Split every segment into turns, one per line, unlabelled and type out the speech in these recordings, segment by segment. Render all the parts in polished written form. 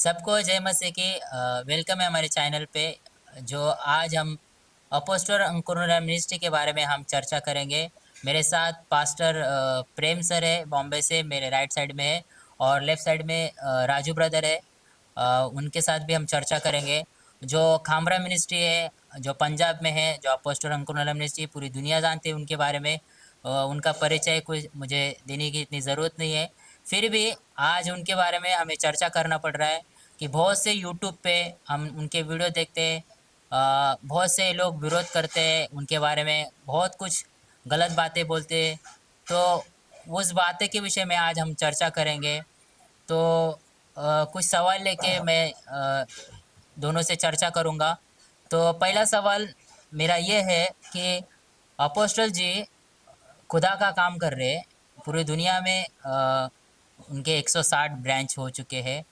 सबको जय मसीह की वेलकम है हमारे चैनल पे। जो आज हम अपोस्टल अंकुरम मिनिस्ट्री के बारे में हम चर्चा करेंगे। मेरे साथ पास्टर प्रेम सर है, बॉम्बे से मेरे राइट साइड में है। और लेफ्ट साइड में राजू ब्रदर है। उनके साथ भी हम चर्चा करेंगे। जो खामरा मिनिस्ट्री है, जो पंजाब में है, जो अपोस्टल अंकुरम मिनिस्ट्री पूरी दुनिया जानती है उनके बारे में। उनका परिचय कुछ मुझे देने की इतनी ज़रूरत नहीं है। फिर भी आज उनके बारे में हमें चर्चा करना पड़ रहा है कि बहुत से यूट्यूब पे हम उनके वीडियो देखते हैं। बहुत से लोग विरोध करते हैं उनके बारे में, बहुत कुछ गलत बातें बोलते हैं। तो उस बातें के विषय में आज हम चर्चा करेंगे। तो कुछ सवाल लेके मैं दोनों से चर्चा करूंगा। तो पहला सवाल मेरा ये है कि अपोस्टल जी खुदा का काम कर रहे हैं पूरी दुनिया में। उनके 160 ब्रांच हो चुके हैं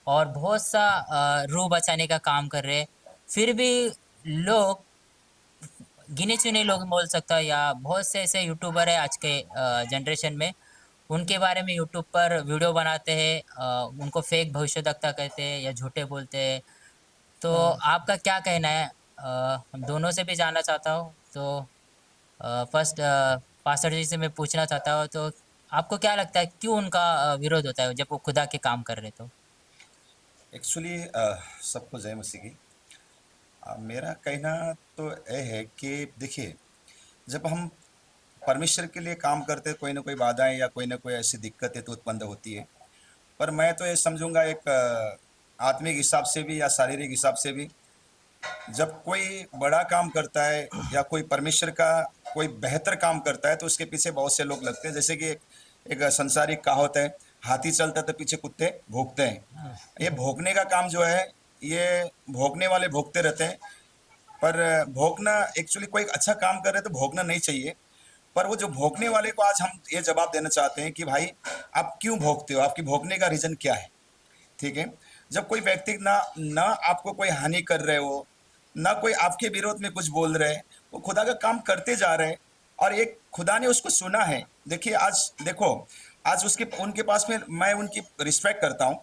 और बहुत सा रूह बचाने का काम कर रहे हैं। फिर भी लोग, गिने चुने लोग बोल सकता है, या बहुत से ऐसे यूट्यूबर है आज के जनरेशन में, उनके बारे में यूट्यूब पर वीडियो बनाते हैं। उनको फेक भविष्यवक्ता कहते हैं या झूठे बोलते हैं। तो
हाँ।
आपका क्या कहना है? हम दोनों से भी जानना चाहता हूँ। तो फर्स्ट पास्टर जी से मैं पूछना चाहता हूँ, तो आपको क्या लगता है क्यों उनका विरोध होता है जब वो खुदा के काम कर रहे तो?
एक्चुअली सबको जय मसीह की। मेरा कहना तो यह है कि देखिए, जब हम परमेश्वर के लिए काम करते हैं, कोई ना कोई बाधाएं या कोई ना कोई ऐसी दिक्कतें तो उत्पन्न होती है। पर मैं तो ये समझूंगा, एक आत्मिक हिसाब से भी या शारीरिक हिसाब से भी, जब कोई बड़ा काम करता है या कोई परमेश्वर का कोई बेहतर काम करता है तो उसके पीछे बहुत से लोग लगते हैं। जैसे कि एक संसारिक कहावत है, हाथी चलता है तो पीछे कुत्ते भौंकते हैं। ये भौंकने का काम जो है, ये भौंकने वाले भौंकते रहते हैं। पर भौंकना, एक्चुअली कोई अच्छा काम कर रहे तो भौंकना नहीं चाहिए। पर वो जो भौंकने वाले को आज हम ये जवाब देना चाहते हैं कि भाई, आप क्यों भौंकते हो, आपकी भौंकने का रीजन क्या है। ठीक है। जब कोई व्यक्ति ना ना आपको कोई हानि कर रहे हो, ना कोई आपके विरोध में कुछ बोल रहे, वो खुदा का काम करते जा रहे हैं और एक खुदा ने उसको सुना है। देखिए, आज देखो, आज उसके उनके पास में मैं उनकी रिस्पेक्ट करता हूँ।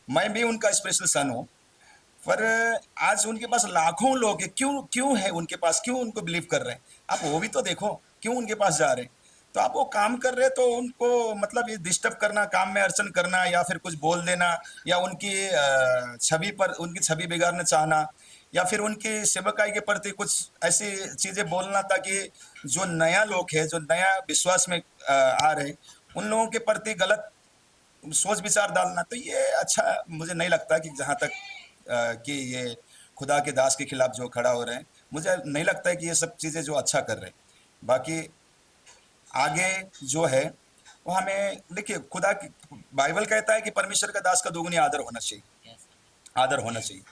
मैं भी उनका स्पेशल सन हूँ। पर आज उनके पास लाखों लोग हैं, क्यों क्यों है उनके पास, क्यों उनको बिलीव कर रहे हैं। आप वो भी तो देखो, क्यों उनके पास जा रहे हैं। तो आप वो काम कर रहे हैं तो उनको मतलब ये डिस्टर्ब करना, काम में अड़चन करना या फिर कुछ बोल देना, या उनकी छवि पर उनकी छवि बिगाड़ना चाहना, या फिर उनकी सेवकाई के प्रति कुछ ऐसी चीजें बोलना ताकि जो नया लोग है, जो नया विश्वास में आ रहे, उन लोगों के प्रति गलत सोच विचार डालना, तो ये अच्छा मुझे नहीं लगता। कि जहाँ तक कि ये खुदा के दास के खिलाफ जो खड़ा हो रहे हैं, मुझे नहीं लगता है कि ये सब चीजें जो अच्छा कर रहे हैं। बाकी आगे जो है वो हमें देखिए, खुदा की बाइबल कहता है कि परमेश्वर का दास का दोगुनी आदर होना चाहिए,
यस।
आदर होना चाहिए।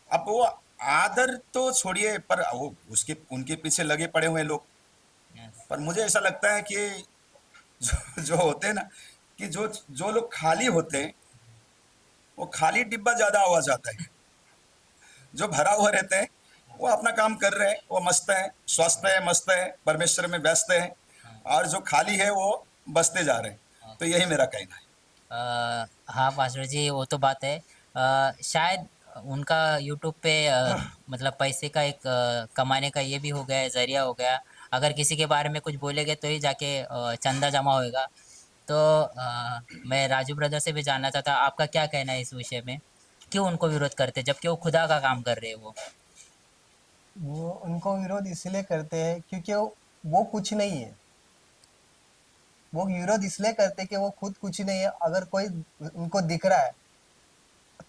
अब वो आदर तो छोड़िए, पर वो उसके उनके पीछे लगे पड़े हुए लोग।
यस।
पर मुझे ऐसा लगता है कि जो होते हैं ना, कि जो जो लोग खाली होते हैं, वो खाली डिब्बा ज्यादा आवाज आता है। जो भरा हुआ रहते हैं, वो अपना काम कर रहे हैं, वो मस्त है, स्वस्थ है, मस्त है, परमेश्वर में व्यस्त है।
हाँ।
और जो खाली है वो बसते जा रहे हैं। तो
ओके।
यही मेरा कहना है।
हाँ पास्टर जी, वो तो बात है। शायद उनका यूट्यूब पे मतलब पैसे का एक कमाने का ये भी हो गया है, जरिया हो गया। अगर किसी के बारे में कुछ बोलेंगे तो ही जाके चंदा जमा होएगा। तो मैं राजू ब्रदर से भी जानना चाहता, आपका क्या कहना है इस विषय में? क्यों उनको विरोध करते जबकि वो खुदा का काम कर रहे हैं वो?
वो उनको विरोध इसलिए करते हैं क्योंकि वो कुछ नहीं है। वो विरोध इसलिए करते हैं कि वो खुद कुछ नहीं है। अगर कोई उनको दिख रहा है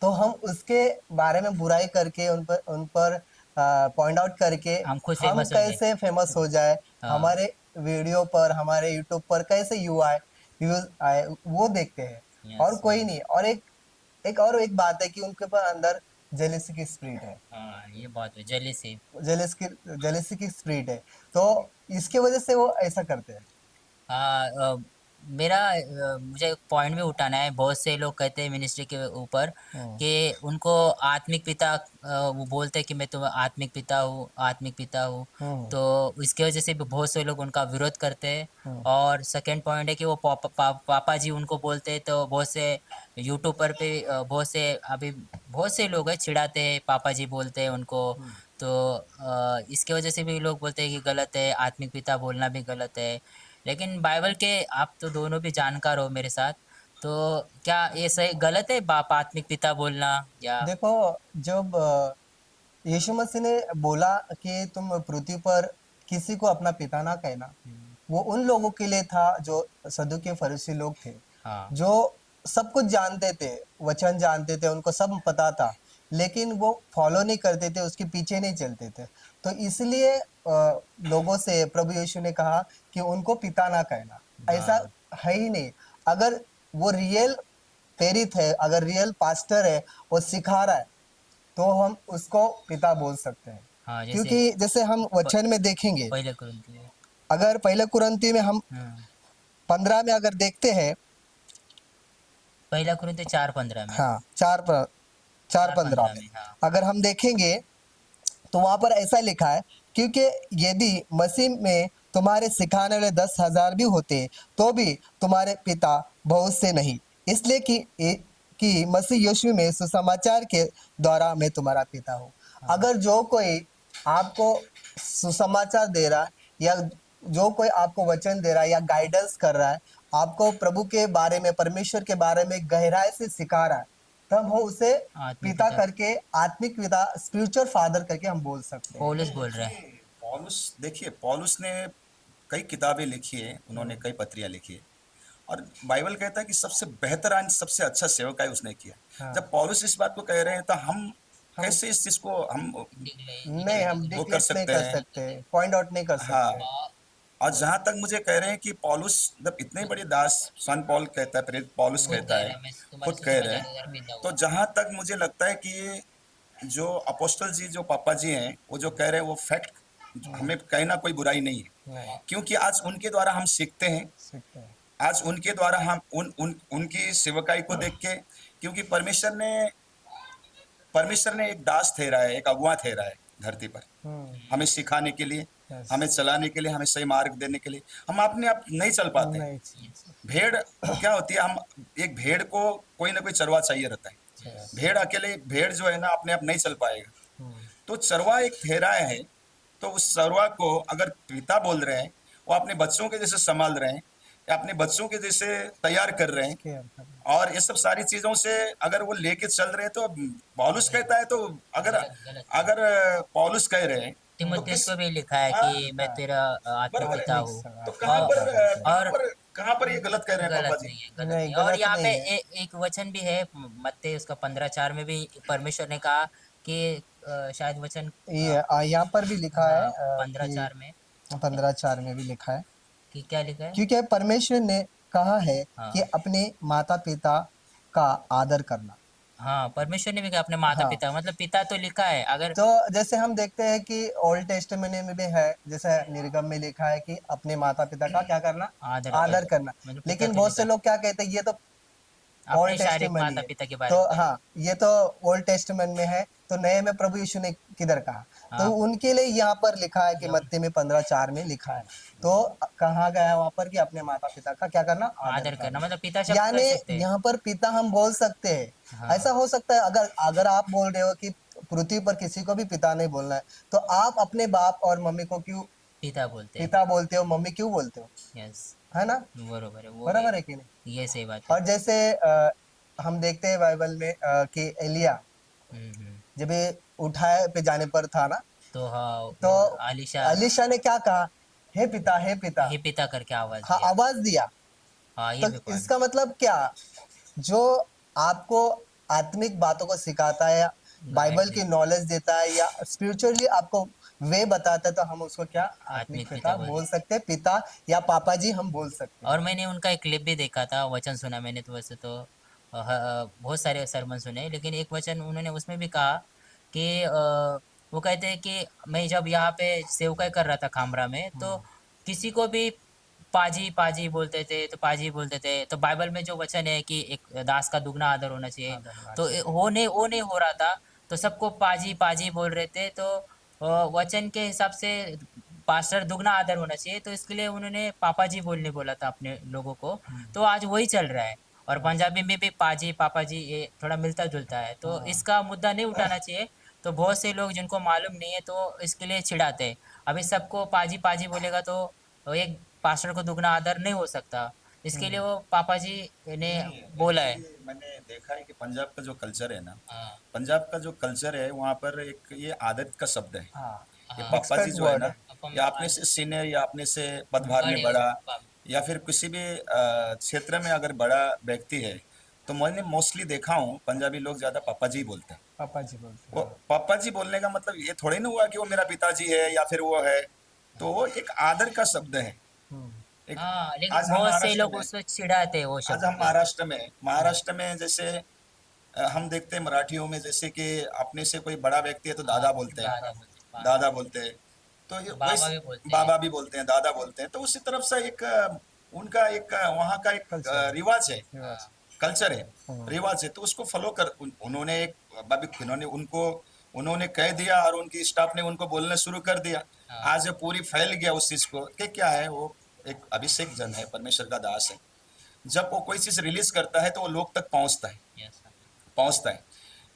तो हम उसके बारे में बुराई करके उन पर पॉइंट आउट करके
हम खुद
हम
फेमस होंगे।
कैसे फेमस हो जाए,
हाँ।
हमारे वीडियो पर, हमारे यूट्यूब पर कैसे व्यूज आए, वो देखते हैं।
यस।
और कोई नहीं। और एक बात है कि उनके पास अंदर जेलिसी की स्पिरिट है।
हाँ, ये बात है, जेलिसी।
जेलस की जेलसी की स्पिरिट है। तो इसके वजह से वो ऐसा करते हैं।
हाँ। मुझे एक पॉइंट भी उठाना है। बहुत से लोग कहते हैं मिनिस्ट्री के ऊपर
हम्म।
कि उनको आत्मिक पिता, वो बोलते हैं कि मैं तो आत्मिक पिता हूँ, आत्मिक पिता हूँ।
हम्म।
तो इसकी वजह से भी बहुत से लोग उनका विरोध करते हैं।
हम्म।
और सेकंड पॉइंट है कि वो पापा जी उनको बोलते हैं। तो बहुत से यूट्यूबर पे बहुत से अभी बहुत से लोग हैं चिढ़ाते हैं, पापा जी बोलते हैं उनको। तो इसके वजह से भी लोग बोलते हैं कि गलत है, आत्मिक पिता बोलना भी गलत है। लेकिन बाइबल के आप तो दोनों भी जानकार हो मेरे साथ, तो क्या ये सही गलत है बाप आत्मिक पिता बोलना या?
देखो, जब यीशु मसीह ने बोला कि तुम पृथ्वी पर किसी को अपना पिता ना कहना, वो उन लोगों के लिए था जो सदुकी फरीसी लोग थे,
हाँ
जो सब कुछ जानते थे, वचन जानते थे, उनको सब पता था, लेकिन वो फॉलो नहीं करते थे, उसके पीछे नहीं चलते थे। तो इसलिए लोगों से प्रभु यीशु ने कहा कि उनको पिता ना कहना। ऐसा
हाँ
है ही नहीं। अगर वो रियल प्रेरित है, अगर रियल पास्टर है, वो सिखा रहा है, तो हम उसको पिता बोल सकते हैं।
हाँ, जैसे
क्योंकि जैसे हम वचन में देखेंगे,
पहले कुरिन्थियों में।
अगर पहले कुरंती में हम
हम्म,
15 में अगर देखते हैं,
पहला कुरिन्थियों 4:15 में।
हाँ, 4:15
4:15
में
में, हाँ।
अगर हम देखेंगे, तो वहां पर ऐसा लिखा है, क्योंकि यदि मसीह में तुम्हारे सिखाने वाले 10,000 भी होते, तो भी तुम्हारे पिता बहुत से नहीं, इसलिए कि मसीह यीशु में सुसमाचार के द्वारा मैं तुम्हारा पिता हूँ।
हाँ
अगर जो कोई आपको सुसमाचार दे रहा है, या जो कोई आपको वचन दे रहा है या गाइडेंस कर रहा है, आपको प्रभु के बारे में, परमेश्वर के बारे में गहराई से सिखा रहा है, तब हम उसे
आत्मिक
पिता
पिता
करके, आत्मिक पिता, स्पिरिचुअल फादर करके हम बोल सकते हैं।
पौलुस बोल रहे हैं।
देखिए पौलुस ने कई किताबें लिखी है, उन्होंने कई पत्रियां लिखी है, और बाइबल कहता है कि सबसे बेहतरीन सबसे अच्छा सेवकाई उसने किया।
हाँ,
जब पौलुस इस बात को कह रहे हैं तो हम
हम
कैसे इस चीज को हम
नहीं, हम
वो कर
डिक्लेट नहीं
सकते
कर
हैं?
सकते, पॉइंट आउट नहीं कर
हाँ,
सकते।
और जहां तक मुझे कह रहे हैं कि पौलुस जब इतने बड़े दास, सन पॉल कहता है, प्रेरित पौलुस
खुद
कहता
कह
है,
रहे हैं, मैं तुम्हारे
खुद कह
सुसमाचार
रहे
के
हैं,
द्वारा पिता
तो
हुआ।
जहां तक मुझे लगता है कि ये जो अपोस्टल जी, जो पापा जी हैं, वो जो कह रहे हैं वो फैक्ट, हमें कहना कोई बुराई नहीं है,
नहीं,
क्योंकि आज उनके द्वारा हम सीखते हैं।
सीखते हैं।
आज उनके द्वारा हम उनकी सेवकाई को देख के, क्योंकि परमेश्वर ने एक दास ठहरा है, एक अगुआ ठहरा है धरती पर, हमें सिखाने के लिए,
यस,
हमें चलाने के लिए, हमें सही मार्ग देने के लिए। हम अपने आप नहीं चल पाते।
नहीं,
भेड़ क्या होती है, हम एक भेड़ को कोई ना कोई चरवा चाहिए रहता है।
यस,
भेड़ जो है ना, अपने आप नहीं चल पाएगा।
हम्म,
तो चरवा एक ठहरा है, तो उस चरवा को अगर पिता बोल रहे हैं, वो अपने बच्चों के जैसे संभाल रहे हैं, या अपने बच्चों के जैसे तैयार कर रहे हैं,
केयर करना।
और ये सब सारी चीजों से अगर वो लेके चल रहे हैं, तो पौलुस कहता है, तो अगर
गलत गलत है।
अगर पौलुस कह रहे हैं तो
तिमुथियुस
किस,
को भी लिखा है
हाँ,
कि मैं
हाँ,
तेरा आत्मिक
बराबर
पिता
है।
आत्मिक
हूँ।
तो
और और
कहाँ पर ये गलत कह रहे हैं पापा
गलत
जी?
नहीं है, गलत
नहीं,
नहीं है। और
गलत
यहाँ पे
नहीं है।
एक वचन भी है, मत्ती उसका 15:4 में भी परमेश्वर ने कहा कि शायद वचन
ये यहाँ पर भी लिखा है,
हाँ, पंद्रह
कि
चार में
15:4 में भी लिखा है,
कि क्या लिखा है?
क्योंकि परमेश्वर ने कहा है कि
हाँ
अपने माता पिता का आदर करना।
हाँ, परमेश्वर ने भी कहा अपने माता
हाँ,
पिता, मतलब पिता तो लिखा है अगर।
तो जैसे हम देखते हैं कि ओल्ड टेस्टमेंट में भी है, जैसे निर्गम में लिखा है कि अपने माता पिता का क्या करना,
आदर
आदर
कर,
करना।
मतलब पिता
लेकिन
तो
बहुत से
लिखा
लोग क्या कहते हैं, ये तो
अपने
ओल्ड
शारीरिक
टेस्टमेंट ही
माता
है।
पिता के बारे
तो
में बोला।
हाँ, ये तो ओल्ड टेस्टमेंट में है, तो नए में प्रभु यीशु ने किधर कहा? तो
हाँ,
उनके लिए यहाँ पर लिखा है कि
या
मत्ती में 15:4 में लिखा है। तो कहा गया है वहां पर कि अपने माता पिता का क्या करना, आदर
आदर करना,
करना।
मतलब पिता शब्द कर
यानी
सकते हैं।
यहाँ पर पिता हम बोल सकते हैं।
हाँ
ऐसा हो सकता है, अगर अगर आप बोल रहे हो कि पृथ्वी पर किसी को भी पिता नहीं बोलना है, तो आप अपने बाप और मम्मी को क्यों
पिता बोलते हैं।
पिता बोलते हो, मम्मी क्यों बोलते हो?
यस,
है ना?
बरोबर है वो भी।
बराबर है कि नहीं?
ये सही बात है।
और जैसे हम देखते हैं बाइबल में कि एलिया
हम्म।
जब ये उठाए पे जाने पर था ना,
तो हाँ,
तो
वो आलिशा
अलीशा ने क्या कहा? हे पिता, हे पिता।
हे पिता करके आवाज
हाँ,
दिया।
आवाज दिया।
हाँ, ये
तो
भी पॉइंट।
इसका मतलब क्या? जो आपको आत्मिक बातों को सिखाता है,
गाइड
बाइबल
दे,
की नॉलेज देता है, या स्पिरिचुअली आपको वे बताता है, तो हम उसको क्या, आत्मिक
आत्मिक पिता
पिता
बोल।
बोल सकते हैं, पिता या पापा जी हम बोल सकते
और
हैं।
मैंने उनका एक क्लिप भी देखा था, वचन सुना मैंने, तो वैसे तो बहुत सारे सरमन सुने, लेकिन एक वचन उन्होंने उसमें भी कहा कि वो कहते हैं कि मैं जब यहाँ पे सेवकाई कर रहा था खामरा में, तो किसी को भी पाजी पाजी बोलते थे, तो पाजी बोलते थे। तो बाइबल में जो वचन है कि एक दास का दुगना आदर होना चाहिए, तो वो नहीं हो रहा था, तो सबको पाजी पाजी बोल रहे थे। तो वचन के हिसाब से पास्टर दुगना आदर होना चाहिए, तो इसके लिए उन्होंने पापा जी बोलने बोला था अपने लोगों को। तो आज वही चल रहा है। और पंजाबी में भी पाजी पापा जी ये थोड़ा मिलता जुलता है, तो
हाँ
इसका मुद्दा नहीं उठाना चाहिए। तो बहुत से लोग जिनको मालूम नहीं है तो इसके लिए चिढ़ाते हैं। अभी सबको पाजी पाजी बोलेगा तो एक पास्टर को दुगना आदर नहीं हो सकता, इसके लिए
हम्म
वो पापा जी ने
नहीं,
बोला है।
एक्चुअली मैंने देखा है कि पंजाब का जो कल्चर है ना,
हाँ
पंजाब का जो कल्चर है वहाँ पर एक ये आदत का शब्द है।
हाँ
ये
हाँ।
पापा जी
रिस्पेक्ट
जो है
वर्ड
ना,
है।
अपन
या अपने से सीनियर या अपने से पदभार में
बड़े हो
बड़ा,
पाप।
या फिर किसी भी क्षेत्र में अगर बड़ा व्यक्ति है, तो मैंने मोस्टली देखा हूँ पंजाबी लोग ज्यादा पापा जी बोलते हैं।
पापा जी बोलते
वो
हैं।
पापा जी बोलने का मतलब ये थोड़ी ना हुआ कि वो मेरा पिताजी है या फिर वो है। तो वो एक आदर का शब्द है।
हम्म
एक
हाँ, लेकिन
आज हम
बहुत से
महाराष्ट्र
लोग
में
उसको चिढ़ाते हैं वो
आज
शब्द
हम
पे।
महाराष्ट्र में जैसे हम देखते हैं मराठियों में, जैसे कि अपने से कोई बड़ा व्यक्ति है तो
हाँ,
दादा बोलते हैं।
दादा बोलते हैं,
दादा बोलते हैं। तो ये
बाबा
वैसे
भी बोलते हैं।
बाबा भी बोलते हैं, दादा बोलते हैं। तो उसी तरफ से एक उनका एक वहाँ का एक
कल्चर है,
रिवाज है,
रिवाज।
कल्चर है,
हम्म
रिवाज है। तो उसको फॉलो कर उन्होंने एक अभी उन्होंने कह दिया और उनकी स्टाफ ने उनको बोलना शुरू कर दिया।
हाँ,
आज ये पूरी फैल गया उस चीज को कि क्या है वो, एक अभिषेक जन है, परमेश्वर का दास है। जब वो कोई चीज रिलीज करता है तो वो लोग तक
यस।
पहुंचता है।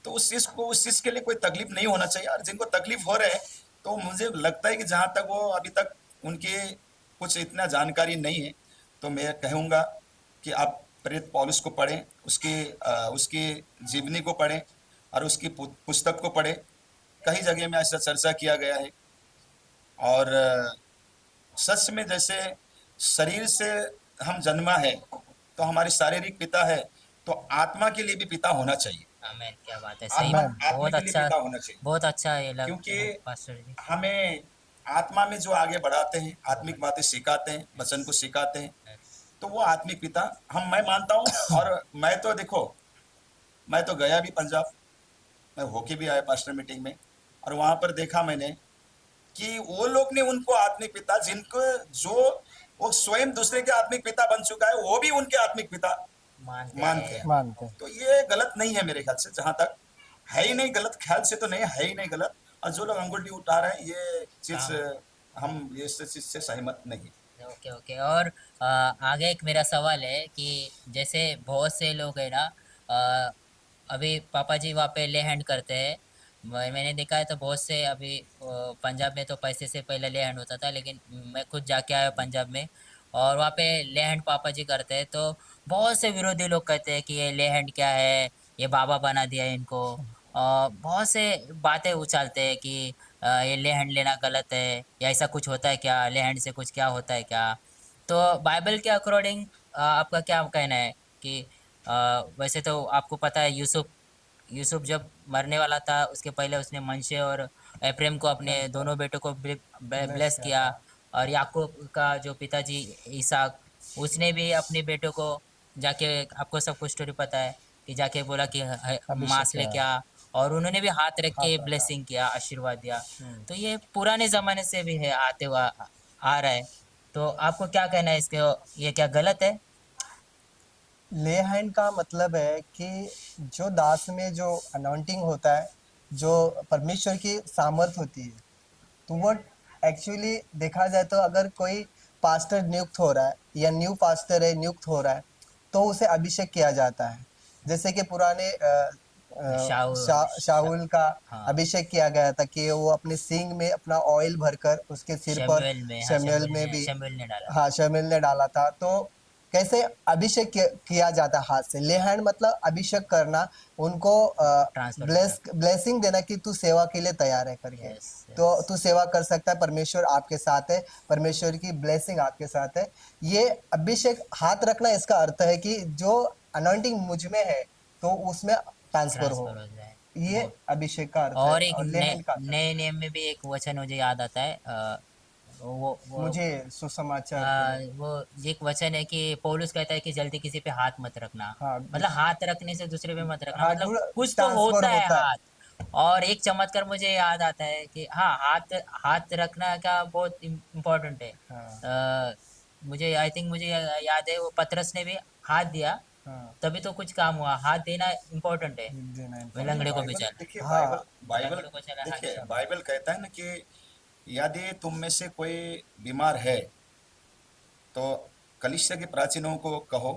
तो उस चीज के लिए कोई तकलीफ नहीं होना चाहिए। और जिनको तकलीफ हो रहे है, तो मुझे लगता है कि जहां तक वो अभी तक उनकी कुछ इतना जानकारी नहीं है, तो मैं कहूंगा कि आप प्रेरित पौलुस को पढ़ें, उसकी जीवनी को पढ़ें और उसकी पुस्तक को पढ़ें। कई जगह में ऐसा चर्चा किया गया है। और सच में जैसे शरीर से हम जन्मा है तो हमारे शारीरिक पिता है, तो आत्मा के लिए भी पिता होना चाहिए।
आमेन, क्या बात है, सही
आत्मा
बात।
आमेन।
आत्मा
बहुत
के लिए
अच्छा,
पिता होना चाहिए।
बहुत अच्छा ये
क्योंकि
पास्टर जी।
हमें आत्मा में जो आगे बढ़ाते हैं, आत्मिक बातें सिखाते हैं, वचन को सिखाते हैं, तो वो आत्मिक पिता मैं मानता हूँ। और मैं तो देखो, मैं तो गया भी पंजाब, मैं होके भी आया पास्टर मीटिंग में। और वहां पर देखा मैंने कि वो लोग ने उनको आत्मिक पिता, जिनको जो वो स्वयं दूसरे के आत्मिक पिता बन चुका है, वो भी उनके आत्मिक पिता
मानते
मानते
हैं।
हैं।
मानते हैं।
तो ये गलत नहीं है मेरे ख्याल से, जहां तक है ही नहीं गलत, ख्याल से तो नहीं है ही नहीं गलत। और जो लोग अंगुठी उठा रहे हैं, ये चीज
काम।
हम ये इस चीज से सहमत नहीं।
Okay okay. और आगे एक मेरा सवाल है कि जैसे बहुत से लोग है ना, अ, अभी पापा जी वहाँ पे ले हैंड करते हैं। मैंने देखा है तो बहुत से अभी पंजाब में तो पैसे से पहले ले हैंड होता था, लेकिन मैं खुद जाके आया पंजाब में, और वहाँ पे ले हैंड पापा जी करते हैं तो बहुत से विरोधी लोग कहते हैं कि ये ले हैंड क्या है, ये बाबा बना दिया है इनको। बहुत से बातें उछालते हैं कि ये ले हैंड लेना गलत है, या ऐसा कुछ होता है क्या, ले हैंड से कुछ क्या होता है क्या। तो बाइबल के अकॉर्डिंग आपका क्या कहना है कि वैसे तो आपको पता है यूसुफ यूसुफ जब मरने वाला था उसके पहले उसने मनशे और एप्रेम को, अपने
प्रेम को
दोनों बेटों को
ब्लेस
ब्लेस
किया
किया।
था।
और याकूब का जो पिताजी इसहाक, उसने भी अपने बेटों को जाके, आपको सब कुछ स्टोरी पता है, कि जाके बोला कि
अभिषेक
मांस
किया,
लेके आ, और उन्होंने भी हाथ रख के
हाथ रखा।
ब्लेसिंग किया, आशीर्वाद दिया।
हम्म
तो ये पुराने जमाने से भी है, आते हुआ आ रहा है। तो आपको क्या कहना है इसके, ये क्या गलत है?
ले हैंड का मतलब है कि जो दास में जो अनॉइंटिंग होता है, जो परमेश्वर की सामर्थ होती है, तो वो एक्चुअली देखा जाए तो अगर कोई पास्टर नियुक्त हो रहा है या न्यू पास्टर है नियुक्त हो रहा है, तो उसे अभिषेक किया जाता है। जैसे कि पुराने
शाह
शाऊल का
हाँ,
अभिषेक किया गया था कि वो अपने सींग में अपना ऑयल भरकर उसके सिर पर,
शमूएल में, हाँ
शमूएल में भी,
शमूएल ने डाला था।
हाँ शमूएल ने डाला था। तो कैसे अभिषेक किया जाता है हाथ से। ले हैंड मतलब अभिषेक करना, उनको
ट्रांसफर करना।
ब्लेसिंग देना कि तू सेवा के लिए तैयार है करके।
यस
तो
यस।
तू सेवा कर सकता है, परमेश्वर आपके साथ है, परमेश्वर की ब्लेसिंग आपके साथ है। ये अभिषेक हाथ रखना, इसका अर्थ है कि जो अनॉइंटिंग मुझ में है तो उसमें ट्रांसफर हो।
ट्रांसफर हो जाए।
ये
वो
अभिषेक का अर्थ है
और एक
और ले
नए
हैंड का अर्थ है।
नए नियम में भी एक वचन मुझे याद आता है, वो
मुझे सुसमाचार के,
वो एक वचन है कि पौलुस कहता है कि जल्दी किसी पे हाथ मत रखना।
हाँ
मतलब हाथ रखने से दूसरे पे मत रखना,
हाँ
मतलब कुछ तो
ट्रांसफर
होता है
होता है।
हाथ। और एक चमत्कार मुझे याद आता है कि हाँ, हाथ हाथ रखना का बहुत इम्पोर्टेंट है।
हाँ
मुझे आई थिंक मुझे याद है वो पतरस ने भी हाथ दिया,
हाँ
तभी तो कुछ काम हुआ। हाथ देना इम्पोर्टेंट है।
देना
नहीं,
विलंगड़े को भी
बाइबल
चला,
देखिए,
हाँ
बाइबल
विलंगड़े को चला हाथ
देखिए,
दिया।
बाइबल कहता है ना कि यदि तुम में से कोई बीमार है, तो कलीसिया के प्राचीनों को कहो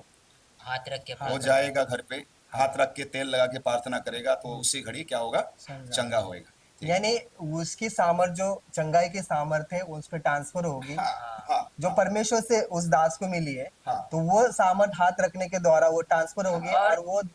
हाथ रख के
वो
प्रार्थना
जाएगा घर पे, हाथ रख के तेल लगा के प्रार्थना करेगा, तो उसी घड़ी क्या होगा,
चंगा।
चंगा होएगा। ठीक है।
यानी उसकी सामर्थ जो चंगाई की सामर्थ है वो उस पर ट्रांसफर होगी,
हाँ
हाँ
हाँ
जो परमेश्वर से उस दास को मिली है,
हाँ
तो वो सामर्थ हाथ रखने के द्वारा वो ट्रांसफर होगी
और
और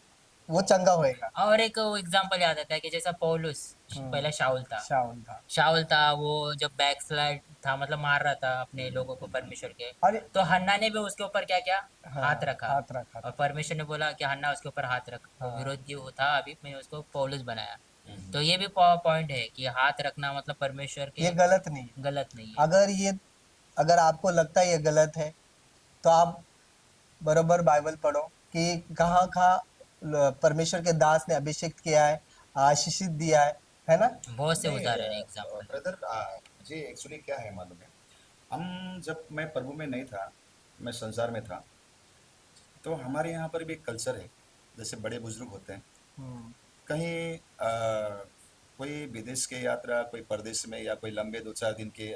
वो चंगा होएगा।
और एक एग्जांपल याद आता है कि जैसा पौलुस
हम्म,
पहले शाऊल था।
शाऊल था।
शाऊल था, वो जब बैकस्लाइड था, मतलब मार रहा था अपने लोगों को परमेश्वर के,
और
तो हन्ना ने भी उसके ऊपर क्या किया,
हाँ,
हाथ रखा।
हाथ रखा
और
था।
परमेश्वर ने बोला कि हन्ना उसके ऊपर हाथ रख, वो
हाँ,
विरोधी वो था, अभी मैंने उसको पौलुस बनाया।
हम्म,
तो ये भी पॉइंट है कि हाथ रखना मतलब परमेश्वर
ये
के
गलत नहीं है।
गलत नहीं है।
अगर आपको लगता है ये गलत है, तो आप बरोबर बाइबल पढ़ो कि कहाँ कहाँ परमेश्वर के दास ने अभिषेक किया है, आशीषित दिया है ना?
बहुत से
नहीं
उदाहरण है, एग्जाम्पल है।
ब्रदर, जी एक्चुअली क्या है मालूम है, हम जब मैं प्रभु में नहीं था, मैं संसार में था, तो हमारे यहाँ पर भी एक कल्चर है, जैसे बड़े बुजुर्ग होते हैं,
हम्म,
कहीं कोई विदेश के यात्रा, कोई परदेश में, या कोई लंबे 2-4 दिन के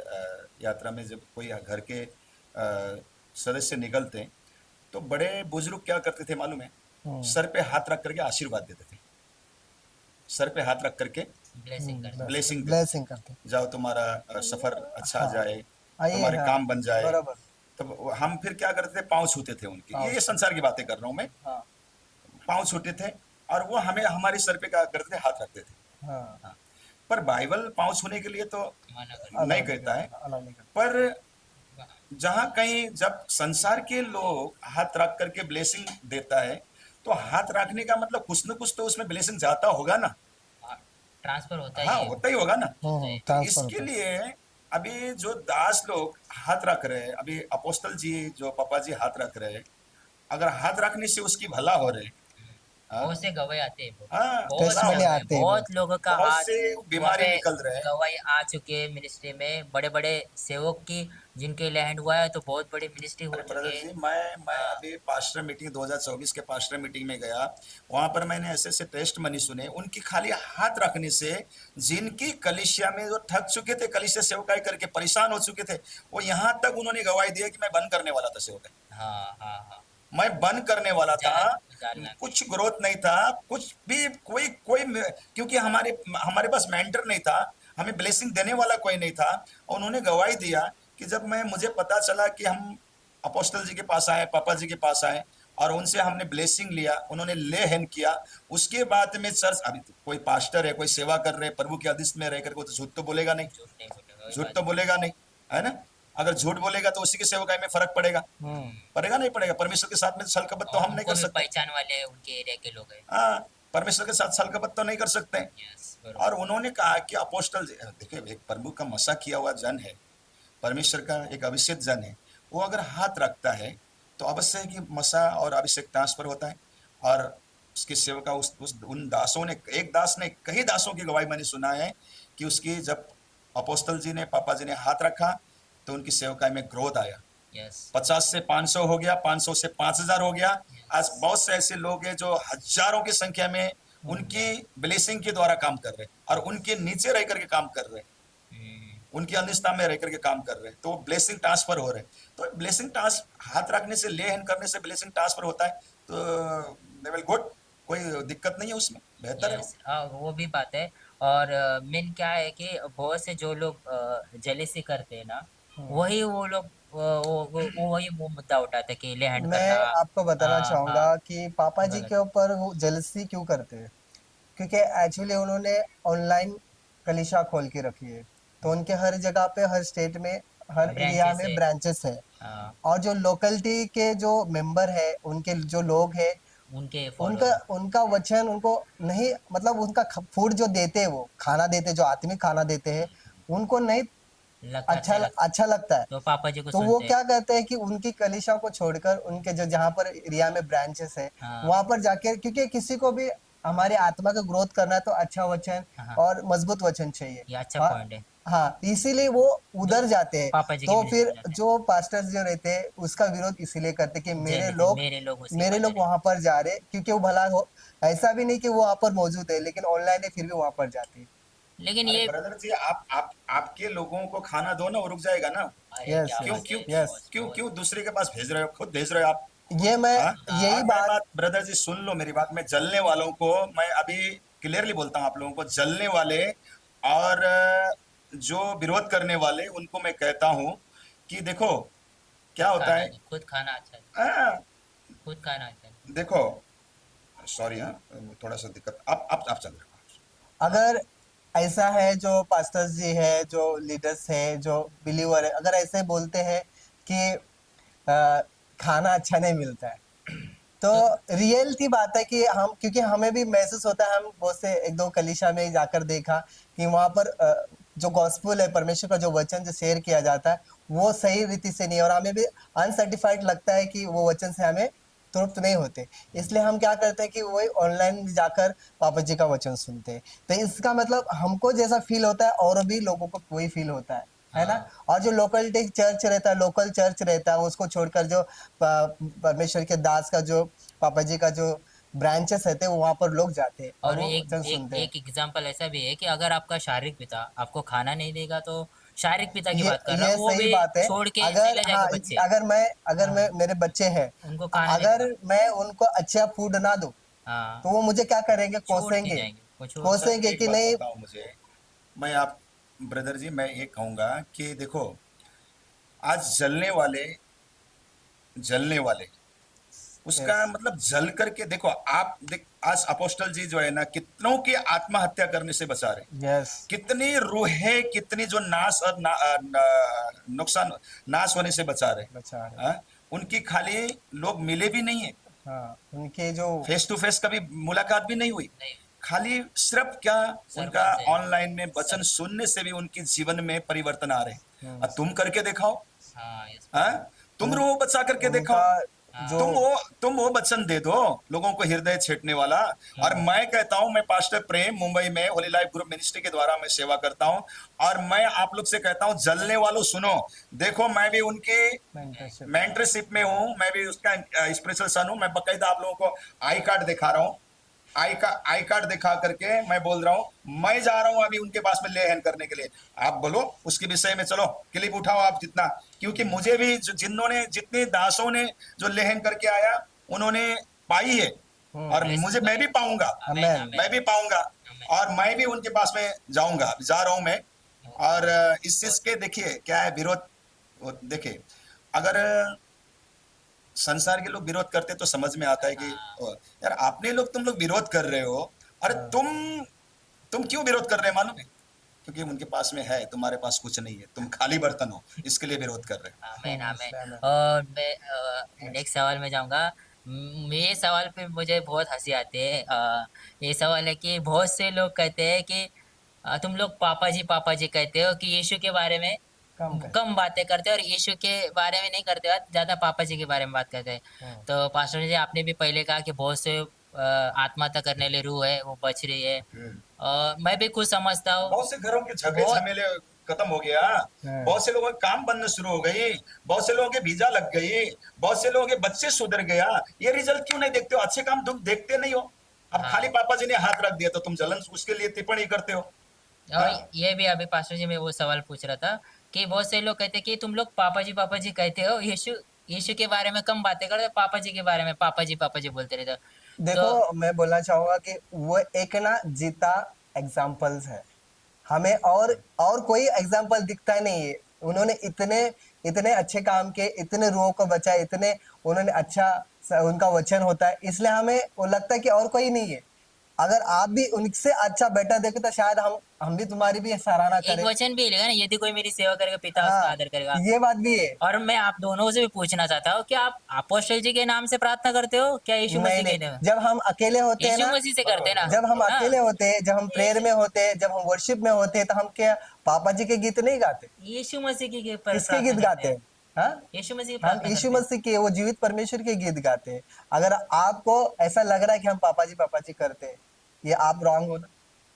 यात्रा में जब कोई घर के सदस्य निकलते हैं, तो बड़े बुजुर्ग क्या करते थे मालूम है,
हम्म,
सर पे हाथ रख करके आशीर्वाद देते थे, सर पे हाथ रख करके
ब्लेसिंग करते हैं।
ब्लेसिंग देते थे।
ब्लेसिंग करते।
जाओ, तुम्हारा सफर अच्छा
हाँ,
जाए,
आइए,
तुम्हारे
हाँ,
काम बन जाए।
बराबर।
तब हम फिर क्या करते थे, पाँव छूते थे उनके, ये
पाँच।
संसार की बातें कर रहा हूँ मैं,
हाँ,
पाँव छूते थे, और वो हमें हमारे सर पे क्या करते थे, हाथ रखते थे।
हाँ,
हाँ, पर बाइबल पाँव छूने के लिए तो
मना कर।
नहीं
अलाउ नहीं
कहता है,
करता, अलाउ नहीं करता।
पर जहाँ कहीं जब संसार के लोग हाथ रख करके ब्लेसिंग देता है, तो हाथ रखने का मतलब कुछ न कुछ तो उसमें ब्लेसिंग जाता होगा ना।
ट्रांसफर होता
हाँ,
ही है,
होता ही होगा ना।
होता है।
तो
ट्रांसफर
इसके
होता है।
लिए अभी जो दास लोग हाथ रख रहे हैं, अभी अपोस्तल जी जो पापा जी हाथ रख रहे हैं, अगर हाथ रखने से उसकी भला हो रहे, हाँ,
बहुत से गवाही आते हैं ब्रो,
हाँ,
बहुत
भला
से
हो
टेस्टमनी
रहे,
गवाही,
आते हैं
बहुत
बहुत।
लोगों का
बहुत
हाथ
से
वहाँ
बीमारी
पे
निकल रहे।
गवाही आ चुके हैं मिनिस्ट्री में, बड़े बड़े सेवक की जिनके लैंड हुआ है, तो बहुत बड़ी मिनिस्ट्री हो
अरे
चुके
ब्रदर
हैं।
जी, मैं
हाँ,
अभी पास्टर मीटिंग 2024 के पास्टर मीटिंग में गया, वहां पर मैंने ऐसे ऐसे टेस्ट मनी सुने, उनकी खाली हाथ रखने से जिनकी कलिसिया में जो थक चुके थे, कलिसिया सेवकाई करके परेशान हो चुके थे, वो यहाँ तक उन्होंने गवाही दिया कि मैं बंद करने वाला था सेवकाई,
हाँ, हाँ, हाँ।
मैं बंद करने वाला था,
जालना के।
कुछ ग्रोथ नहीं था, कुछ भी, कोई कोई, क्योंकि हमारे हमारे पास मेंटर नहीं था, हमें ब्लेसिंग देने वाला कोई नहीं था। और उन्होंने गवाही दिया कि जब मैं मुझे पता चला कि हम अपोस्टल जी के पास आए, पापा जी के पास आए, और उनसे हमने ब्लेसिंग लिया, उन्होंने ले हैंड किया, उसके बाद में चर्च, अभी तो कोई पास्टर है, कोई सेवा कर रहे, प्रभु के आदेश में रह करके, वो तो झूठ तो बोलेगा नहीं,
झूठ नहीं बोलेगा, वही
झूठ
बात
तो
है।
बोलेगा नहीं, है ना। अगर झूठ बोलेगा तो उसी की सेवकाई में फर्क पड़ेगा,
हम्म,
पड़ेगा नहीं पड़ेगा, परमेश्वर के साथ में छल कपट तो
और
हम नहीं
उनको
कर
भी
सकते।
पहचान वाले उनके एरिया के लोग हैं।
हाँ, परमेश्वर के साथ छल कपट तो नहीं कर सकते।
यस,
और
बरोबर।
उन्होंने कहा कि अपोस्टल, देखिए एक प्रभु का मसा किया हुआ जन है, परमेश्वर का एक अभिषेक जन है, वो अगर हाथ रखता है तो अवश्य है कि मसा और अभिषेक ट्रांसफर होता है। और उसकी सेवका उस उन दासों ने, एक दास ने, कई दासों की गवाही मैंने सुना है कि उसकी जब अपोस्तल जी ने, पापा जी ने हाथ रखा, तो उनकी सेवकाई में ग्रोथ आया,
यस,
50 से 500 हो गया, 500 से 5000 हो गया। आज
यस।
बहुत से ऐसे लोग हैं जो हजारों की संख्या में उनकी ब्लेसिंग के द्वारा काम कर रहे हैं, और उनके नीचे रह करके काम कर रहे हैं,
हम्म,
उनकी अनिष्ठा में रह करके काम कर रहे हैं, तो ब्लेसिंग ट्रांसफर हो रहे हैं। तो ब्लेसिंग ट्रांस हाथ रखने से, ले हैंड करने से ब्लेसिंग ट्रांसफर होता है, तो लेवल गुड, कोई दिक्कत नहीं है उसमें, बेहतर है वो।
यस, हाँ, वो भी बात है। और मेन क्या है कि बहुत से जो लोग जेलेसी करते हैं ना,
हम्म।
वही वो लोग वही वो मुद्दा उठाते हैं कि ले हैंड
मैं
करना।
आपको बताना
हाँ, हाँ,
चाहूंगा कि पापा जी
गलत।
के ऊपर वो जेलसी क्यों करते हैं, क्योंकि एक्चुअली उन्होंने ऑनलाइन कलीसिया खोल के रखी है, तो उनके हर जगह पे, हर स्टेट में, हर एरिया
ब्रांचेस
में
है।
ब्रांचेस है।
हाँ,
और जो लोकलिटी के जो मेंबर है, उनके जो लोग हैं,
उनके
उनका
फॉलोअर।
उनका वचन उनको नहीं, मतलब उनका फूड जो देते हैं, वो खाना देते हैं, जो आत्मिक खाना देते हैं, उनको नहीं
लगता
अच्छा
अच्छा लगता,
अच्छा लगता है।
तो पापा जी को
तो वो
सुनते हैं।
क्या कहते हैं कि उनकी कलीसिया को छोड़कर उनके जो जहाँ पर एरिया में ब्रांचेस है,
हाँ,
वहां पर जाके, क्योंकि किसी को भी हमारे आत्मा का ग्रोथ करना है तो अच्छा वचन
हाँ, हाँ,
और मजबूत वचन चाहिए।
ये अच्छा
हाँ,
पॉइंट है।
हाँ, इसीलिए वो
तो
उधर जाते हैं।
पापा जी की
तो
मिनिस्ट्री
फिर
में जाते हैं।
जो पास्टर्स जो रहते हैं उसका विरोध इसीलिए करते हैं कि
मेरे लोग उसी
मेरे
पर जा
लोग
रहे
वहां पर जा रहे हैं, क्योंकि वो भला हो। ऐसा भी नहीं कि वो वहां पर मौजूद है, लेकिन ऑनलाइन है फिर भी वहां पर जाते हैं।
हैं। लेकिन
अरे
ये,
ब्रदर जी, आप आपके लोगों को खाना दो ना, वो रुक जाएगा ना।
अरे
यस,
क्या
क्यों
यस,
बात
क्यों
है
यस।
बॉस,
क्यों
बहुत।
क्यों दूसरे के पास भेज रहे हो, खुद भेज रहे हो आप।
ये मैं
हाँ,
यही
और मैं
बात
बात ब्रदर जी सुन लो मेरी बात। मैं जलने वालों को, मैं अभी क्लियरली बोलता हूँ आप लोगों को, जलने वाले और जो विरोध करने वाले उनको मैं कहता हूँ कि देखो क्या
खुद
होता
खाना
है।
नहीं, खुद खाना अच्छा नहीं,
हाँ,
खुद खाना अच्छा नहीं।
देखो, सॉरी, हाँ, थोड़ा सा दिक्कत, आप चल रहे हो।
हाँ,
अगर ऐसा है, जो पास्टर्स जी है, जो लीडर्स है, जो बिलीवर है, अगर ऐसे बोलते हैं कि अ, खाना अच्छा नहीं मिलता है, तो
तो
रियल की बात है कि हम, क्योंकि हमें भी महसूस होता है, हम बहुत से एक दो कलीसिया में जाकर देखा कि वहां पर जो गॉस्पुल है, परमेश्वर का जो वचन जो शेयर किया जाता है, वो सही रीति से नहीं है, और हमें भी अनसर्टिफाइड लगता है कि वो वचन से हमें तृप्त नहीं होते। इसलिए हम क्या करते हैं कि वही ऑनलाइन जाकर पापा जी का वचन सुनते हैं। तो इसका मतलब हमको जैसा फील होता है और भी लोगों को वही फील होता है ना।
हाँ,
और जो लोकलिटी चर्च रहता है, लोकल चर्च रहता है, उसको छोड़कर जो परमेश्वर के दास का जो पापा जी का जो ब्रांचेस रहते हैं, वहां पर लोग जाते हैं और
और
वो
एक
वचन
एक
सुनते हैं।
एक एग्जांपल ऐसा भी है कि अगर आपका शारीरिक पिता आपको खाना नहीं देगा, तो शारीरिक पिता की
ये
बात कर रहा
ये
हूँ, वो
सही
भी
बात है।
छोड़ के
अगर
चले
हाँ,
जाएंगे बच्चे।
अगर मैं
हाँ,
मेरे बच्चे हैं,
उनको खाना नहीं
अगर
दूंगा।
मैं उनको अच्छा फूड ना दूं,
हाँ,
तो वो मुझे क्या करेंगे?
छोड़ के
कोसेंगे।
जाएंगे, वो छोड़ के
सर
कोसेंगे
एक
कि
बात
नहीं।
बताओ मुझे, मैं आप ब्रदर जी मैं ये कहूंगा कि देखो, आज जलने वाले उसका
यस,
मतलब जल करके देखो, आप देख आज अपोस्टल जी जो है ना, कितनों की आत्महत्या करने से बचा रहे,
यस,
कितनी रूहें, कितनी जो नाश और नुकसान, नाश होने से बचा रहे।
बचा रहे।
हाँ? उनकी खाली लोग मिले भी नहीं है,
हाँ, उनके जो
फेस टू फेस कभी मुलाकात भी नहीं हुई,
नहीं,
खाली सिर्फ क्या, उनका
सरमन से
ऑनलाइन में वचन
सर।
सुनने से भी उनके जीवन में परिवर्तन आ रहे हैं।
हम्म,
और तुम करके दिखाओ।
हाँ, यस
हाँ?
पास्टर।
तुम
उन,
रो बचा करके
उनका
दिखाओ।
जो
हाँ,
तुम वो वचन दे दो लोगों को, हृदय छेड़ने वाला। और
हम्म,
मैं कहता हूं, मैं पास्टर प्रेम मुंबई में होली लाइफ ग्रुप मिनिस्ट्री के द्वारा मैं सेवा करता हूं, और मैं आप लोग से कहता हूं, जलने वालों सुनो। देखो, मैं भी उनकी
मेंटरशिप।
मेंटरशिप में हूं, मैं भी उसका स्पेशल सन हूं। मैं बकायदा आप लोगों को आई कार्ड दिखा रहा हूं, आई कार्ड दिखा करके मैं बोल रहा हूं, मैं जा रहा हूं अभी उनके पास में लेहन करने के लिए। आप बोलो उसके विषय में, चलो क्लिप उठाओ आप जितना, क्योंकि मुझे भी जिन्होंने, जितने दासों ने जो लेहन करके आया, उन्होंने पाई है, और
हम्म,
ब्लेसिंग
मुझे, मैं
पाए।
भी पाऊंगा,
आमेन,
अमेन।
आमेन,
मैं भी पाऊंगा,
आमेन।
और मैं भी उनके पास में जाऊंगा, जा रहा हूं मैं।
ओके,
और इस चीज के देखिए क्या है विरोध, देखिए, अगर संसार के लोग विरोध करते तो समझ में आता है कि
हाँ,
यार आपने लोग, तुम लोग विरोध कर रहे हो। अरे
हाँ,
तुम क्यों विरोध कर रहे हैं मालूम है? क्योंकि उनके पास में है, तुम्हारे पास कुछ नहीं है, तुम खाली बर्तन हो, इसके लिए विरोध कर रहे
आमेन, आमेन।
अमेन।
और मैं
हो।
नेक्स्ट सवाल में जाऊंगा। ये सवाल पे मुझे बहुत हंसी आती है। ये सवाल है कि बहुत से लोग कहते हैं कि तुम लोग पापा जी कहते हो, कि यीशु के बारे में
कम कर।
कम बातें करते हो, और यीशु के बारे में नहीं करते हो, ज्यादा पापा जी के बारे में बात करते हैं।
हम्म,
तो पास्टर जी, आपने भी पहले कहा कि बहुत से आत्महत्या करने वाली रूह है, वो बच रही है। मैं भी खुद समझता हूँ।
बहुत से घरों के झगड़े
बहुत।
झमेले खत्म हो गया,
हाँ,
बहुत से लोगों के काम बनना शुरू हो गई, बहुत से लोगों के वीजा लग गई, बहुत से लोगों के बच्चे सुधर गया। ये रिजल्ट क्यों नहीं देखते हो? अच्छे काम तुम देखते नहीं हो। अब खाली
हाँ,
पापा जी ने हाथ रख दिया तो तुम जलन उसके लिए टिप्पणी करते हो।
और
हाँ?
ये भी अभी पास्टर जी, मैं वो सवाल पूछ रहा था कि बहुत से लोग कहते हैं कि तुम लोग पापा जी कहते हो, यीशु यीशु के बारे में कम बातें करते हो, पापा जी के बारे में पापा जी बोलते रहते हो।
देखो,
तो
मैं बोलना चाहूंगा कि वो एक ना जीता एग्जाम्पल्स है हमें, और कोई एग्जाम्पल दिखता नहीं है। उन्होंने इतने इतने अच्छे काम किए, इतने रूहों को बचाए, इतने उन्होंने अच्छा उनका वचन होता है, इसलिए हमें वो लगता है कि और कोई नहीं है। अगर आप भी उनसे अच्छा बेटर देखे, तो शायद हम भी तुम्हारी भी सराहना
एक
करें।
वचन भी लेगा ना, यदि कोई मेरी सेवा करेगा, पिता उसका
हाँ,
आदर करेगा।
ये बात भी है।
और मैं आप दोनों से भी पूछना चाहता हूँ कि आप अपोस्टल जी के नाम से प्रार्थना करते हो, क्या यीशु
नहीं,
मसीह
नहीं,
के नाम?
जब हम अकेले होते हैं
यीशु
ना,
मसीह से
बरोबर
करते हैं ना?
जब हम
बरोबर
हाँ,
अकेले होते हैं, जब हम प्रेयर
यीशु
में होते हैं, जब हम वर्शिप में होते हैं, तो हम क्या पापा जी के गीत नहीं गाते?
यीशु मसीह की पर
किसके गीत
प्रार्थना करते
गाते
हैं।
हैं? हाँ,
यीशु मसीह की
हम
प्रार्थना
यीशु
करते हैं।
मसीह के, वो जीवित परमेश्वर के गीत गाते हैं। अगर आपको ऐसा लग रहा है कि हम पापा जी करते हैं, ये आप रॉन्ग हो ना।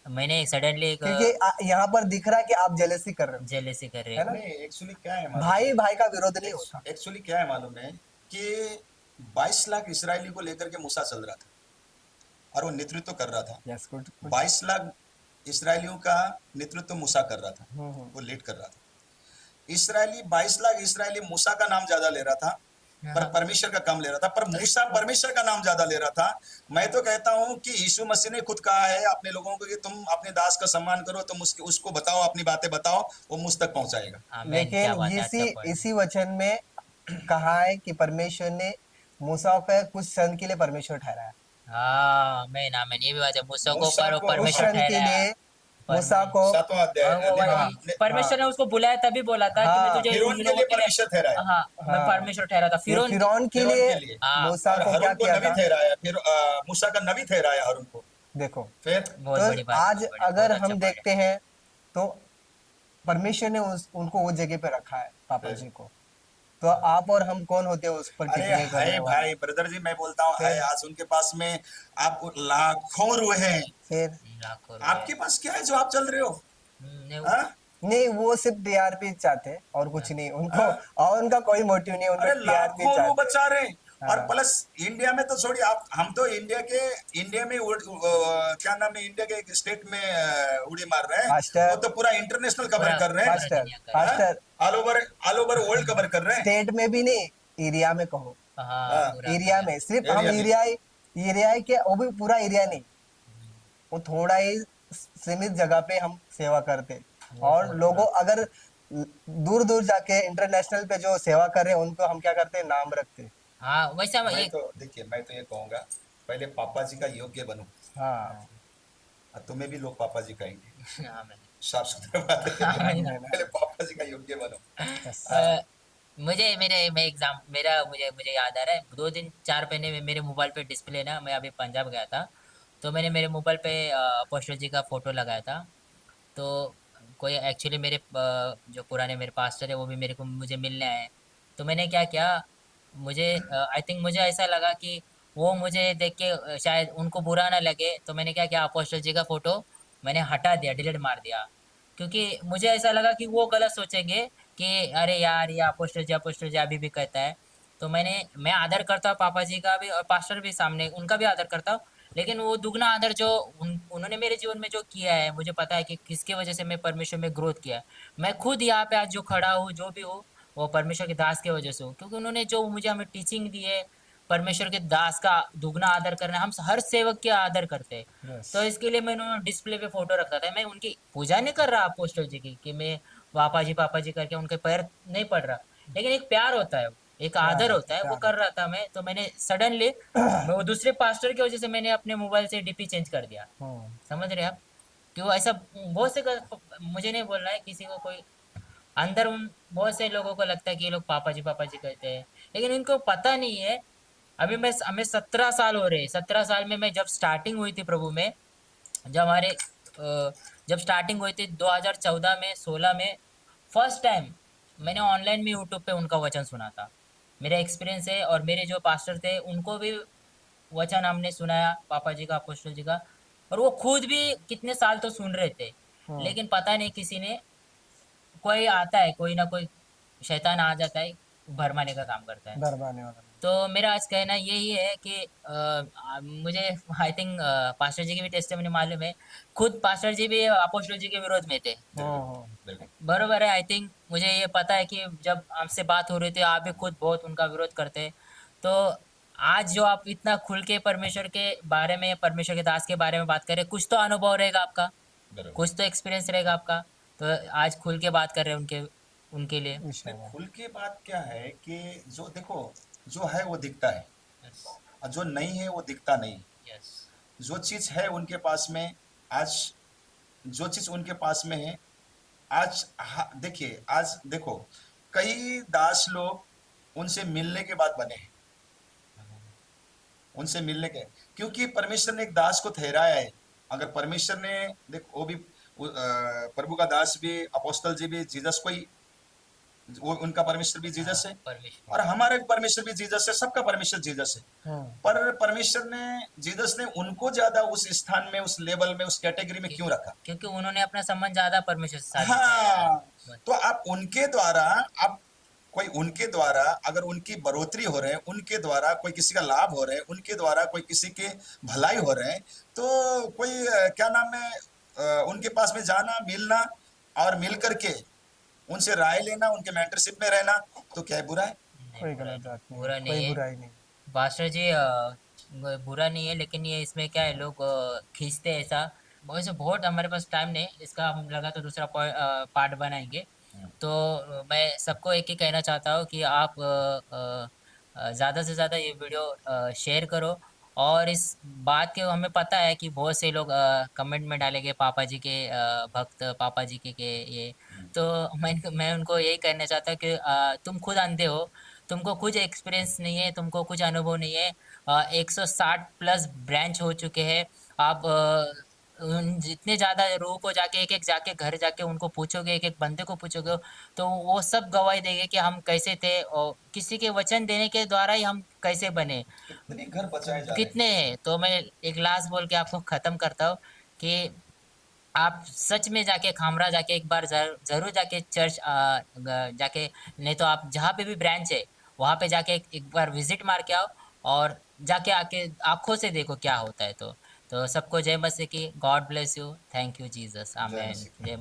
मैंने सडनली एक
क्योंकि यहाँ पर दिख रहा है कि आप जेलसी कर रहे हो,
जेलेसी कर रहे
है
हो।
ना।
नहीं, एक्चुअली क्या है मालूम
भाई
है?
भाई का विरोध नहीं होता।
एक्चुअली क्या है मालूम है कि 22 लाख इसराइली को लेकर के मूसा चल रहा था, और वो नेतृत्व कर रहा था।
Yes, good good.
22 लाख इसराइलियों का नेतृत्व मूसा कर रहा था,
हम्म,
वो लीड कर रहा था। इसराइली 22 लाख इसराइली मूसा का नाम ज्यादा ले रहा था, पर परमेश्वर का कम ले रहा था, पर मूसा परमेश्वर का नाम ज्यादा ले रहा था। मैं तो कहता हूं कि यीशु मसीह ने खुद कहा है अपने लोगों को कि तुम अपने दास का सम्मान करो, तुम उसको बताओ, अपनी बातें बताओ, वो मुझ तक पहुंचाएगा।
आमेन, क्या
लेकिन
बात है,
इसी
अच्छा पॉइंट।
इसी वचन में कहा है कि परमेश्वर ने मूसा को कुछ सन के लिए परमेश्वर ठहराया।
हाँ, आमेन आमेन, ये भी बात है, मूसा को
मूसा
पर
को
कुछ
परमेश्वर
सन के
ठहराया।
लिए मूसा
परमे
को,
7वां अध्याय
और वो
देखो
हाँ
वही परमेश्वर ने
हाँ
उसको बुलाया, तभी बोला था कि मैं
हाँ
तुझे
फिरौन
उन
के
लोगों
लिए
के लिए,
परमेश्वर ठहराया,
हाँ मैं
हाँ,
परमेश्वर ठहरा था
ये
फिरौन।
फिरौन के
फिरौन
लिए
के लिए,
हाँ,
मूसा
और
को क्या
हारून को
किया
नबी
था।
ठहराया, फिर मूसा का नबी ठहराया हारून को।
देखो,
फिर
बहुत
तो
बड़ी बात है,
आज
बहुत बड़ी,
अगर
बहुत अच्छा
हम
पॉइंट है।
देखते हैं तो परमेश्वर ने उनको वो जगह पे रखा है, पापा
फिर
जी को। तो आप और हम कौन होते हैं उस पर
अरे
टिप्पणी करने
हाय
वाले।
भाई ब्रदर जी, मैं बोलता हूँ हाय,
फिर
आज उनके पास में आप लाखों रुए हैं,
फिर
लाखों रुपए।
आपके पास क्या है जो आप चल रहे हो?
नहीं,
हाँ?
नहीं, वो सिर्फ टीआरपी चाहते हैं और कुछ नहीं उनको,
हाँ?
और उनका कोई मोटिव नहीं है, उनको
अरे
टीआरपी
लाखों रू
चाहते हैं।
बचा रहे हैं। और
हाँ,
प्लस इंडिया में तो छोड़िए आप, हम तो इंडिया में क्या नाम है, इंडिया के एक स्टेट में उड़ी मार रहे हैं। वो
पास्टर
तो पूरा इंटरनेशनल कवर
पूरा
कर रहे
पूरा
हैं।
पास्टर
दुनिया का है।
हाँ?
Pastor
all over world cover कर रहे हैं।
स्टेट में भी नहीं, एरिया में कहो।
हाँ,
हाँ,
पूरा
एरिया
पूरा।
में सिर्फ हम
एरिया में।
एरिया के, वो भी पूरा एरिया नहीं, वो थोड़ा ही सीमित जगह पे हम सेवा करते।
वो
और
बहुत
लोगों
पूरा।
अगर दूर दूर जाके इंटरनेशनल पे जो सेवा कर रहे हैं उनको हम क्या करते हैं, नाम रखते।
हाँ, वैसा
मैं
एक।
तो देखिए, मैं तो ये कहूंगा, पहले पापा जी का योग्य बनो,
हाँ
और तुम्हें भी लोग पापा जी कहेंगे।
हाँ, मैं
साफ सुथरा बात है।
हाँ,
आमीन
पहले पापा जी का योग्य बनो।
यस
हाँ,
मुझे मेरे मैं एग्जाम मेरा मुझे मुझे याद आ रहा है, 2 दिन 4 महीने में मेरे मोबाइल पे डिस्प्ले ना, मैं अभी पंजाब गया था, तो मैंने मेरे मोबाइल पे अपोस्टल जी का फोटो लगाया था। तो कोई एक्चुअली मेरे जो पुराने मेरे पास्टर है वो भी मेरे को मुझे मिलने आए। तो मैंने क्या किया, मुझे आई थिंक मुझे ऐसा लगा कि वो मुझे देख के शायद उनको बुरा ना लगे, तो मैंने क्या किया, अपोस्टल जी का फोटो मैंने हटा दिया, डिलीट मार दिया। क्योंकि मुझे ऐसा लगा कि वो गलत सोचेंगे कि अरे यार ये अपोस्टल जी अभी भी कहता है। तो मैं आदर करता हूँ पापा जी का भी, और पास्टर भी सामने उनका भी आदर करता हूँ। लेकिन वो दुगना आदर जो उन्होंने मेरे जीवन में जो किया है, मुझे पता है कि किसकी वजह से मैं परमेश्वर में ग्रोथ किया है। मैं खुद यहाँ पे आज जो खड़ा हूँ, जो भी हूँ, वो परमेश्वर के दास की वजह से हूँ, क्योंकि उन्होंने जो मुझे हमें टीचिंग दी है, परमेश्वर के दास का दुगना आदर करना, हम हर सेवक के आदर करते हैं।
यस
तो इसके लिए मैंने डिस्प्ले पे फोटो रखता था। मैं उनकी पूजा नहीं कर रहा अपोस्टल जी की, कि मैं पापा जी करके उनके पैर नहीं पड़ रहा, लेकिन एक प्यार होता है, एक
प्यार
आदर
है,
होता है, वो
प्यार
कर रहा था मैं। तो मैंने सडनली, मैं वो दूसरे पास्टर की वजह से मैंने अपने मोबाइल से डीपी चेंज कर दिया।
हम्म
समझ रहे हैं आप? कि वो ऐसा बहुत से मुझे नहीं बोल रहा है किसी को, कोई अंदर उन बहुत से लोगों को लगता है कि ये लोग पापा जी कहते हैं, लेकिन उनको पता नहीं है। अभी मैं हमें 17 साल हो रहे, 17 साल में मैं जब स्टार्टिंग हुई थी प्रभु में, जब हमारे जब स्टार्टिंग हुई थी 2014 में 16 में, फर्स्ट टाइम मैंने ऑनलाइन में यूट्यूब पे उनका वचन सुना था। मेरा एक्सपीरियंस है, और मेरे जो पास्टर थे उनको भी वचन हमने सुनाया, पापा जी का, अपोस्टल जी का। और वो खुद भी कितने साल तो सुन रहे थे,
हम्म
लेकिन पता नहीं किसी ने, कोई आता है, कोई ना कोई शैतान आ जाता है, भरमाने का काम करता है।
दरबाने वाला
तो मेरा आज कहना यही है कि मुझे आई थिंक पास्टर जी की भी टेस्टिमनी मालूम है। खुद पास्टर जी भी अपोस्टल जी के विरोध में थे।
बिल्कुल,
हम्म
बिल्कुल।
बरोबर है, आई थिंक मुझे ये पता है कि जब आपसे बात हो रही थी, आप भी खुद बहुत उनका विरोध करते हैं। तो आज जो आप इतना खुल के परमेश्वर के बारे में, परमेश्वर के दास के बारे में बात करें, कुछ तो अनुभव रहेगा आपका,
बराबर।
कुछ तो एक्सपीरियंस रहेगा आपका। तो आज खुल के बात कर रहे हैं उनके उनके लिए।
विषय
नहीं,
में।
खुल के बात क्या है कि जो देखो, जो है वो दिखता है,
यस,
और जो नहीं है वो दिखता नहीं।
यस,
जो चीज है उनके पास में आज, जो चीज उनके पास में है आज, देखिए आज देखो, कई दास लोग उनसे मिलने के बाद बने हैं, उनसे मिलने के, क्योंकि परमेश्वर ने एक दास को ठहराया है। अगर परमेश्वर ने, देखो वो भी प्रभु का दास भी, अपोस्तल जी भी जीसस को ही, वो उनका परमेश्वर भी
हाँ,
जीसस है,
परमेश्वर।
और हमारे परमेश्वर भी जीसस है, सबका परमेश्वर जीसस है।
हम्म
पर परमेश्वर ने, जीसस ने उनको ज्यादा उस स्थान में, उस लेवल में, उस कैटेगरी में क्यों रखा?
क्योंकि उन्होंने अपना संबंध ज्यादा परमेश्वर से साथ बिताया है।
हाँ, तो आप उनके द्वारा, आप कोई उनके द्वारा अगर उनकी बढ़ोतरी हो रहे हैं, उनके द्वारा कोई किसी का लाभ हो रहे हैं, उनके द्वारा कोई किसी के भलाई हो रहे हैं, तो कोई क्या नाम है, उनके पास में जाना, मिलना, और मिल करके उनसे राय लेना, उनके मेंटरशिप में रहना, तो क्या है, बुरा है?
कोई
बुरा
गलत बात नहीं है,
बुरा
कोई
नहीं है
बुराई नहीं।
मास्टर जी। बुरा नहीं है, लेकिन ये इसमें क्या है, लोग खींचते हैं ऐसा। वैसे बहुत हमारे पास टाइम नहीं है, इसका हम लगा तो दूसरा पार्ट बनाएंगे। तो मैं सबको एक ही कहना चाहता हूँ कि आप ज़्यादा से ज़्यादा ये वीडियो शेयर करो। और इस बात के हमें पता है कि बहुत से लोग कमेंट में डालेंगे पापा जी के भक्त, पापा जी के ये। तो मैं उनको यही कहना चाहता हूँ कि तुम खुद अंधे हो, तुमको कुछ एक्सपीरियंस नहीं है, तुमको कुछ अनुभव नहीं है। 160 प्लस ब्रांच हो चुके हैं। आप उन जितने ज्यादा लोगों को जाके एक एक जाके घर जाके उनको पूछोगे, एक एक बंदे को पूछोगे, तो वो सब गवाही देंगे कि हम कैसे थे, और किसी के वचन देने के द्वारा ही हम कैसे बने,
कितने घर बचाए जा रहे हैं
कितने
इससे।
हैं। तो मैं एक लास्ट बोल के आपको खत्म करता हूँ कि आप सच में जाके खामरा जाके एक बार जरूर जाके चर्च जाके, नहीं तो आप जहाँ पे भी ब्रांच है वहां पे जाके एक बार विजिट मार के आओ, और जाके आके आंखों से देखो क्या होता है। तो सबको जय मसीह की, God bless you, thank you Jesus,
जय
आमेन,
मसीह।
जय